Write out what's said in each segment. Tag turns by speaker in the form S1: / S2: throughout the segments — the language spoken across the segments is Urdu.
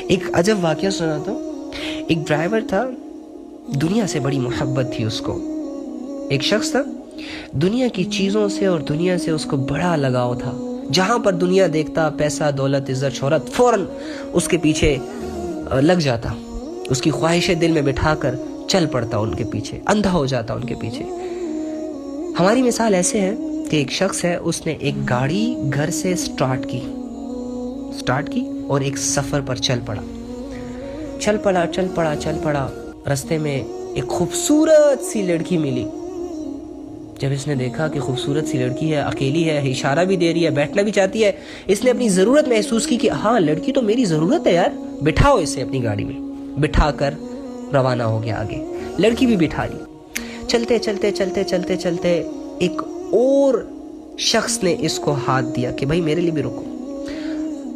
S1: ایک عجب واقعہ سناتا ہوں. ایک ڈرائیور تھا, دنیا سے بڑی محبت تھی اس کو. ایک شخص تھا, دنیا کی چیزوں سے اور دنیا سے اس کو بڑا لگاؤ تھا. جہاں پر دنیا دیکھتا, پیسہ, دولت, عزت, شہرت, فوراً اس کے پیچھے لگ جاتا. اس کی خواہشیں دل میں بٹھا کر چل پڑتا ان کے پیچھے, اندھا ہو جاتا ان کے پیچھے. ہماری مثال ایسے ہے کہ ایک شخص ہے, اس نے ایک گاڑی گھر سے سٹارٹ کی اور ایک سفر پر چل پڑا. رستے میں ایک خوبصورت سی لڑکی ملی. جب اس نے دیکھا کہ خوبصورت سی لڑکی ہے, اکیلی ہے, اشارہ بھی دے رہی ہے, بیٹھنا بھی چاہتی ہے, اس نے اپنی ضرورت محسوس کی کہ ہاں لڑکی تو میری ضرورت ہے یار, بٹھاؤ اسے اپنی گاڑی میں. بٹھا کر روانہ ہو گیا آگے. لڑکی بھی بٹھا لی. چلتے ایک اور شخص نے اس کو ہاتھ دیا کہ بھائی میرے لیے بھی رکو.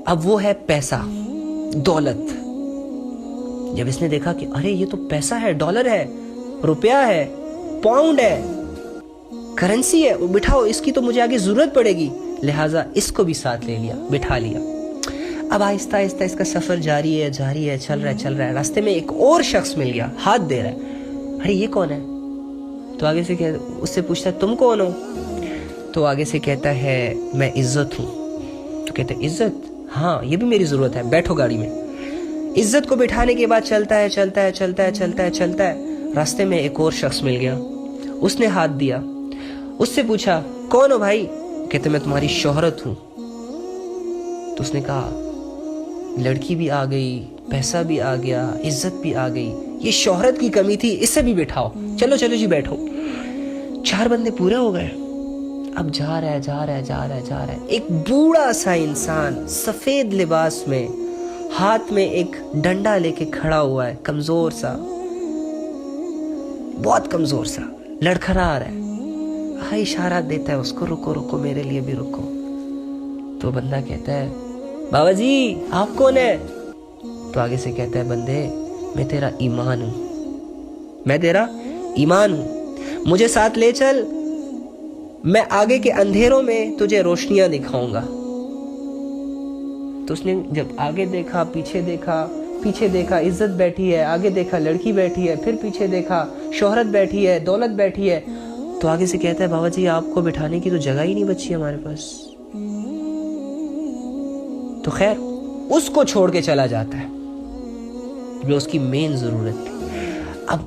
S1: اب وہ ہے پیسہ, دولت. جب اس نے دیکھا کہ ارے یہ تو پیسہ ہے, ڈالر ہے, روپیہ ہے, پاؤنڈ ہے, کرنسی ہے, بٹھاؤ, اس کی تو مجھے آگے ضرورت پڑے گی, لہٰذا اس کو بھی ساتھ لے لیا, بٹھا لیا. اب آہستہ اس کا سفر جاری ہے, چل رہا ہے. راستے میں ایک اور شخص مل گیا, ہاتھ دے رہا ہے. ارے یہ کون ہے؟ تو آگے سے اس سے پوچھتا ہے تم کون ہو؟ تو آگے سے کہتا ہے میں عزت ہوں. تو کہتا ہے عزت؟ ہاں یہ بھی میری ضرورت ہے, بیٹھو گاڑی میں. عزت کو بٹھانے کے بعد چلتا ہے. راستے میں ایک اور شخص مل گیا, اس نے ہاتھ دیا. اس سے پوچھا کون ہو بھائی؟ کہتے میں تمہاری شہرت ہوں. تو اس نے کہا لڑکی بھی آ گئی, پیسہ بھی آ گیا, عزت بھی آ گئی, یہ شہرت کی کمی تھی, اسے بھی بٹھاؤ. چلو جی بیٹھو. 4 بندے پورے ہو گئے. اب جا رہا ہے. ایک بوڑھا سا انسان سفید لباس میں, ہاتھ میں ایک ڈنڈا لے کے کھڑا ہوا ہے, کمزور سا, بہت کمزور سا, لڑکھڑا رہا ہے. ہاں اشارہ دیتا ہے اس کو, رکو میرے لیے بھی رکو. تو بندہ کہتا ہے بابا جی آپ کون ہے؟ تو آگے سے کہتا ہے بندے میں تیرا ایمان ہوں, مجھے ساتھ لے چل, میں آگے کے اندھیروں میں تجھے روشنیاں دکھاؤں گا. تو اس نے جب آگے دیکھا, پیچھے دیکھا عزت بیٹھی ہے, آگے دیکھا لڑکی بیٹھی ہے, پھر پیچھے دیکھا شہرت بیٹھی ہے, دولت بیٹھی ہے. تو آگے سے کہتا ہے بابا جی آپ کو بٹھانے کی تو جگہ ہی نہیں بچی ہمارے پاس. تو خیر اس کو چھوڑ کے چلا جاتا ہے جو اس کی مین ضرورت تھی. اب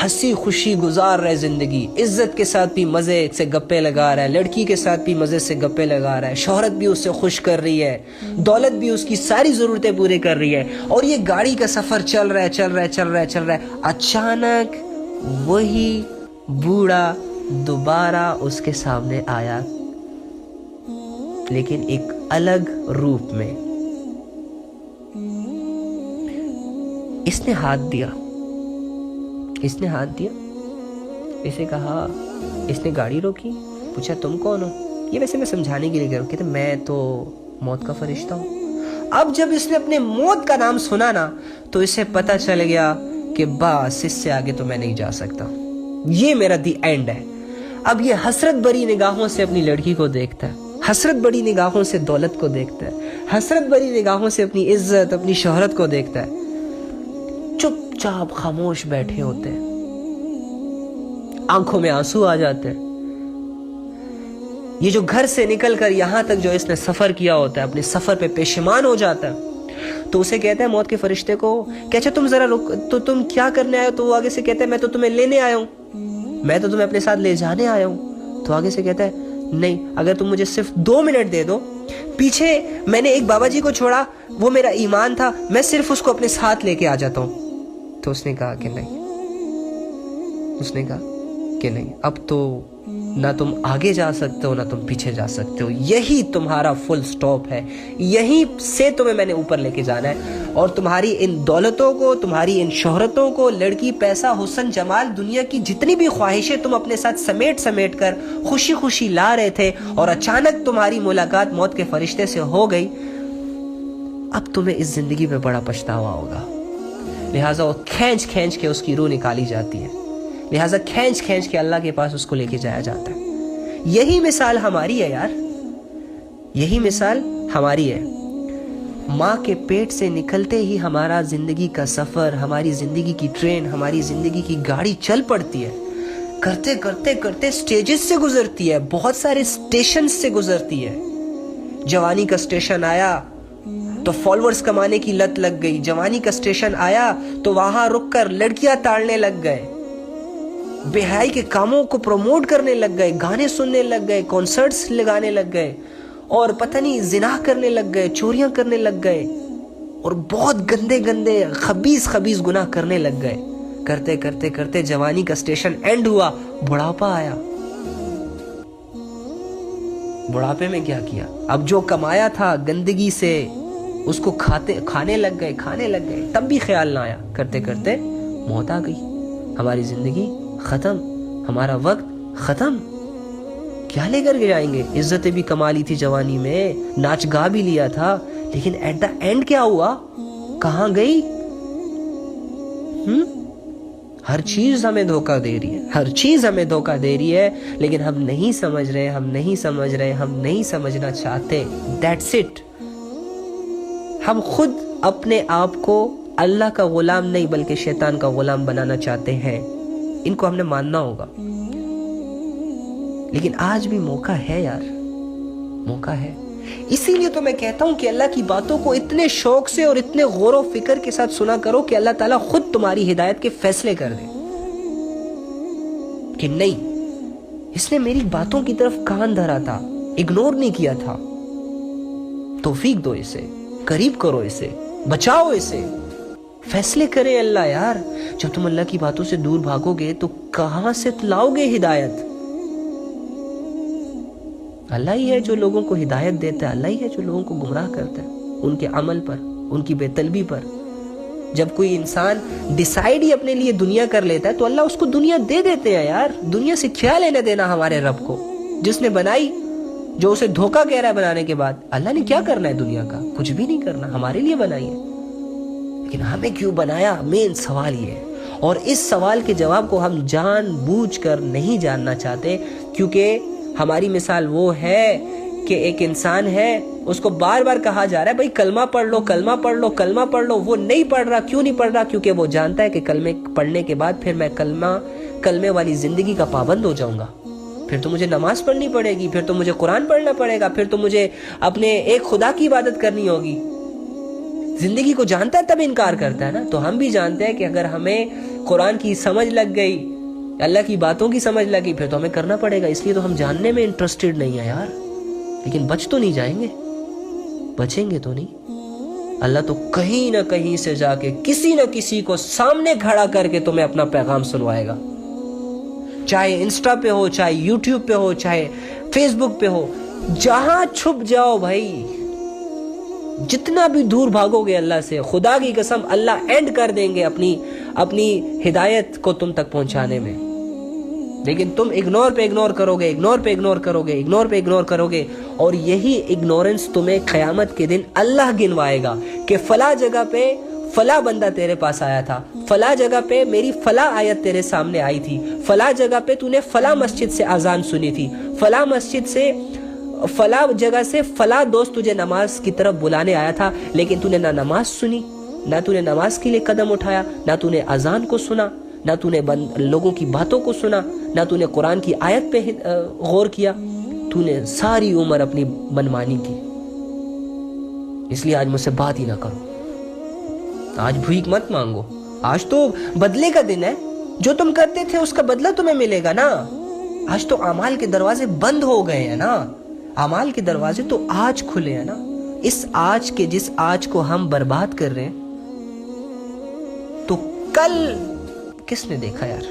S1: ہنسی خوشی گزار رہے زندگی, عزت کے ساتھ بھی مزے سے گپے لگا رہا ہے, لڑکی کے ساتھ بھی مزے سے گپے لگا رہا ہے, شہرت بھی اس سے خوش کر رہی ہے, دولت بھی اس کی ساری ضرورتیں پورے کر رہی ہے, اور یہ گاڑی کا سفر چل رہا ہے. اچانک وہی بوڑھا دوبارہ اس کے سامنے آیا, لیکن ایک الگ روپ میں. اس نے ہاتھ دیا, اسے کہا, اس نے گاڑی روکی, پوچھا تم کون ہو؟ یہ ویسے میں سمجھانے کے لیے کہہ رہا ہوں, کہتے میں تو موت کا فرشتہ ہوں. اب جب اس نے اپنے موت کا نام سنا نا, تو اسے پتا چل گیا کہ بس اس سے آگے تو میں نہیں جا سکتا, یہ میرا دی اینڈ ہے. اب یہ حسرت بری نگاہوں سے اپنی لڑکی کو دیکھتا ہے, حسرت بری نگاہوں سے دولت کو دیکھتا ہے, حسرت بری نگاہوں سے اپنی عزت, اپنی شہرت کو دیکھتا ہے. چپ چاپ خاموش بیٹھے ہوتے ہیں, آنکھوں میں آنسو آ جاتے ہیں. یہ جو گھر سے نکل کر یہاں تک جو اس نے سفر کیا ہوتا ہے, اپنے سفر پہ پشیمان ہو جاتا ہے. تو اسے کہتا ہے موت کے فرشتے کو کہ اچھا تم ذرا رک, تو تم کیا کرنے آئے ہو؟ تو وہ آگے سے کہتا ہے میں تو تمہیں لینے آیا ہوں, میں تو تمہیں اپنے ساتھ لے جانے آیا ہوں. تو آگے سے کہتا ہے نہیں, اگر تم مجھے صرف 2 منٹ دے دو, پیچھے میں نے ایک بابا جی کو چھوڑا, وہ میرا ایمان تھا, میں صرف اس کو اپنے ساتھ لے کے آ جاتا ہوں. تو اس نے کہا کہ نہیں, اب تو نہ تم آگے جا سکتے ہو نہ تم پیچھے جا سکتے ہو, یہی تمہارا فل سٹاپ ہے, یہیں سے تمہیں میں نے اوپر لے کے جانا ہے. اور تمہاری ان دولتوں کو, تمہاری ان شہرتوں کو, لڑکی, پیسہ, حسن, جمال, دنیا کی جتنی بھی خواہشیں تم اپنے ساتھ سمیٹ کر خوشی لا رہے تھے, اور اچانک تمہاری ملاقات موت کے فرشتے سے ہو گئی, اب تمہیں اس زندگی میں بڑا پچھتاوا ہوگا. لہٰذا وہ کھینچ کے اس کی روح نکالی جاتی ہے, لہٰذا کھینچ کے اللہ کے پاس اس کو لے کے جایا جاتا ہے. یہی مثال ہماری ہے یار, یہی مثال ہماری ہے. ماں کے پیٹ سے نکلتے ہی ہمارا زندگی کا سفر، ہماری زندگی کی ٹرین، ہماری زندگی کی گاڑی چل پڑتی ہے، کرتے کرتے کرتے سٹیجز سے گزرتی ہے، بہت سارے سٹیشن سے گزرتی ہے۔ جوانی کا سٹیشن آیا تو فالوورز کمانے کی لت لگ گئی، جوانی کا سٹیشن آیا تو وہاں رک کر لڑکیاں تاڑنے لگ گئے، بے حیائی کے کاموں کو پروموٹ کرنے لگ گئے، گانے سننے لگ گئے، کانسرٹس لگانے لگ گئے، اور پتہ نہیں زنا کرنے لگ گئے، چوریاں کرنے لگ گئے، اور بہت گندے گندے خبیث گناہ کرنے لگ گئے۔ کرتے کرتے کرتے جوانی کا سٹیشن اینڈ ہوا، بڑھاپا آیا۔ بڑھاپے میں کیا کیا؟ اب جو کمایا تھا گندگی سے اس کو کھانے لگ گئے، تب بھی خیال نہ آیا۔ کرتے کرتے موت آ گئی، ہماری زندگی ختم، ہمارا وقت ختم۔ کیا لے کر کے جائیں گے؟ عزتیں بھی کما لی تھی جوانی میں، ناچ گا بھی لیا تھا، لیکن ایٹ دا اینڈ کیا ہوا؟ کہاں گئی؟ ہر چیز ہمیں دھوکہ دے رہی ہے، لیکن ہم نہیں سمجھ رہے، ہم نہیں سمجھنا چاہتے۔ That's it۔ ہم خود اپنے آپ کو اللہ کا غلام نہیں بلکہ شیطان کا غلام بنانا چاہتے ہیں۔ ان کو ہم نے ماننا ہوگا، لیکن آج بھی موقع ہے یار، موقع ہے۔ اسی لیے تو میں کہتا ہوں کہ اللہ کی باتوں کو اتنے شوق سے اور اتنے غور و فکر کے ساتھ سنا کرو کہ اللہ تعالیٰ خود تمہاری ہدایت کے فیصلے کر دے کہ نہیں، اس نے میری باتوں کی طرف کان دھرا تھا، اگنور نہیں کیا تھا۔ توفیق دو اسے، قریب کرو اسے، بچاؤ اسے، فیصلے کرے اللہ یار۔ جب تم اللہ کی باتوں سے دور بھاگو گے تو کہاں سے لاؤ گے ہدایت؟ اللہ ہی ہے جو لوگوں کو ہدایت دیتا ہے، اللہ ہی ہے جو لوگوں کو گمراہ کرتا ہے ان کے عمل پر، ان کی بے طلبی پر۔ جب کوئی انسان ڈیسائیڈ ہی اپنے لیے دنیا کر لیتا ہے تو اللہ اس کو دنیا دے دیتے ہیں یار۔ دنیا سے کیا لینے دینا ہمارے رب کو، جس نے بنائی، جو اسے دھوکہ کہہ رہا ہے بنانے کے بعد۔ اللہ نے کیا کرنا ہے دنیا کا؟ کچھ بھی نہیں کرنا، ہمارے لیے بنائی ہے، لیکن ہمیں کیوں بنایا؟ مین سوال یہ ہے، اور اس سوال کے جواب کو ہم جان بوجھ کر نہیں جاننا چاہتے، کیونکہ ہماری مثال وہ ہے کہ ایک انسان ہے، اس کو بار بار کہا جا رہا ہے بھائی کلمہ پڑھ لو، کلمہ پڑھ لو، کلمہ پڑھ لو، وہ نہیں پڑھ رہا۔ کیوں نہیں پڑھ رہا؟ کیونکہ وہ جانتا ہے کہ کلمے پڑھنے کے بعد پھر میں کلمے والی زندگی کا پابند ہو جاؤں گا، پھر تو مجھے نماز پڑھنی پڑے گی، پھر تو مجھے قرآن پڑھنا پڑے گا، پھر تو مجھے اپنے ایک خدا کی عبادت کرنی ہوگی۔ زندگی کو جانتا ہے تب انکار کرتا ہے نا۔ تو ہم بھی جانتے ہیں کہ اگر ہمیں قرآن کی سمجھ لگ گئی، اللہ کی باتوں کی سمجھ لگی، پھر تو ہمیں کرنا پڑے گا۔ اس لیے تو ہم جاننے میں انٹرسٹڈ نہیں ہیں یار، لیکن بچ تو نہیں جائیں گے، بچیں گے تو نہیں۔ اللہ تو کہیں نہ کہیں سے جا کے کسی نہ کسی کو سامنے کھڑا کر کے تمہیں اپنا پیغام سنوائے گا، چاہے انسٹا پہ ہو، چاہے یوٹیوب پہ ہو، چاہے فیس بک پہ ہو، جہاں چھپ جاؤ بھائی، جتنا بھی دور بھاگو گے اللہ سے، خدا کی قسم اللہ اینڈ کر دیں گے اپنی ہدایت کو تم تک پہنچانے میں۔ لیکن تم اگنور پہ اگنور کرو گے، اگنور پہ اگنور کرو گے، اگنور پہ اگنور کرو گے، اور یہی اگنورنس تمہیں قیامت کے دن اللہ گنوائے گا کہ فلاں جگہ پہ فلاں بندہ تیرے پاس آیا تھا، فلاں جگہ پہ میری فلاں آیت تیرے سامنے آئی تھی، فلاں جگہ پہ تو نے فلاں مسجد سے اذان سنی تھی، فلاں مسجد سے فلاں جگہ سے فلاں دوست تجھے نماز کی طرف بلانے آیا تھا، لیکن تو نے نہ نماز سنی، نہ تو نے نماز کے لیے قدم اٹھایا، نہ تو نے اذان کو سنا، نہ تو نے لوگوں کی باتوں کو سنا، نہ تو نے قرآن کی آیت پہ غور کیا، تو نے ساری عمر اپنی منمانی کی۔ اس لیے آج مجھ سے بات ہی نہ کرو، آج بھیک مت مانگو، آج تو بدلے کا دن ہے، جو تم کرتے تھے اس کا بدلہ تمہیں ملے گا نا۔ آج تو اعمال کے دروازے بند ہو گئے ہیں نا، اعمال کے دروازے تو آج کھلے ہیں نا۔ جس آج کو ہم برباد کر رہے ہیں تو کل کس نے دیکھا یار؟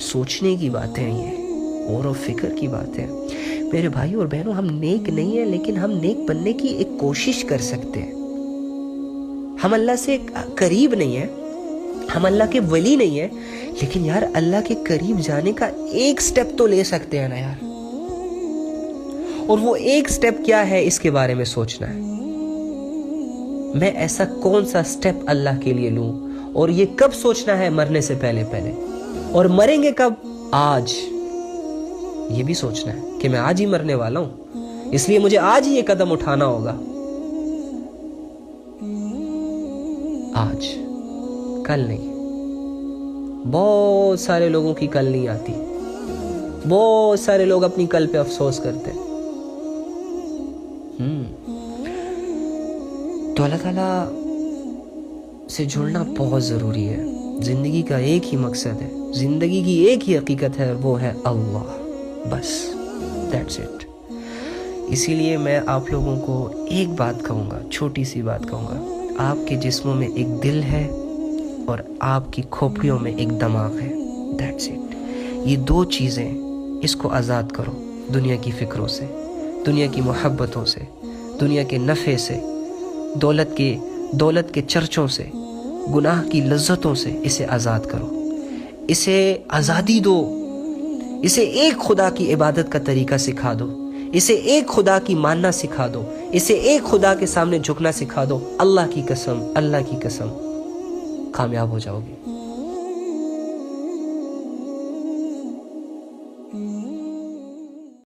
S1: سوچنے کی بات ہے، یہ غور و فکر کی بات ہے میرے بھائی اور بہنوں۔ ہم نیک نہیں ہیں، لیکن ہم نیک بننے کی ایک کوشش کر سکتے ہیں۔ ہم اللہ سے قریب نہیں ہیں، ہم اللہ کے ولی نہیں ہیں، لیکن یار اللہ کے قریب جانے کا ایک سٹیپ تو لے سکتے ہیں نا یار۔ اور وہ ایک سٹیپ کیا ہے، اس کے بارے میں سوچنا ہے۔ میں ایسا کون سا سٹیپ اللہ کے لیے لوں، اور یہ کب سوچنا ہے؟ مرنے سے پہلے پہلے۔ اور مریں گے کب؟ آج۔ یہ بھی سوچنا ہے کہ میں آج ہی مرنے والا ہوں، اس لیے مجھے آج ہی یہ قدم اٹھانا ہوگا، آج، کل نہیں۔ بہت سارے لوگوں کی کل نہیں آتی، بہت سارے لوگ اپنی کل پہ افسوس کرتے ہیں۔ تو اللہ تعالیٰ سے جڑنا بہت ضروری ہے۔ زندگی کا ایک ہی مقصد ہے، زندگی کی ایک ہی حقیقت ہے، وہ ہے اللہ، بس دیٹس اٹ۔ اسی لیے میں آپ لوگوں کو ایک بات کہوں گا، چھوٹی سی بات کہوں گا، آپ کے جسموں میں ایک دل ہے اور آپ کی کھوپڑیوں میں ایک دماغ ہے، دیٹس اٹ۔ یہ دو چیزیں، اس کو آزاد کرو دنیا کی فکروں سے، دنیا کی محبتوں سے، دنیا کے نفع سے، دولت کے چرچوں سے، گناہ کی لذتوں سے۔ اسے آزاد کرو، اسے آزادی دو، اسے ایک خدا کی عبادت کا طریقہ سکھا دو، اسے ایک خدا کی ماننا سکھا دو، اسے ایک خدا کے سامنے جھکنا سکھا دو۔ اللہ کی قسم، اللہ کی قسم، کامیاب ہو جاؤ گے۔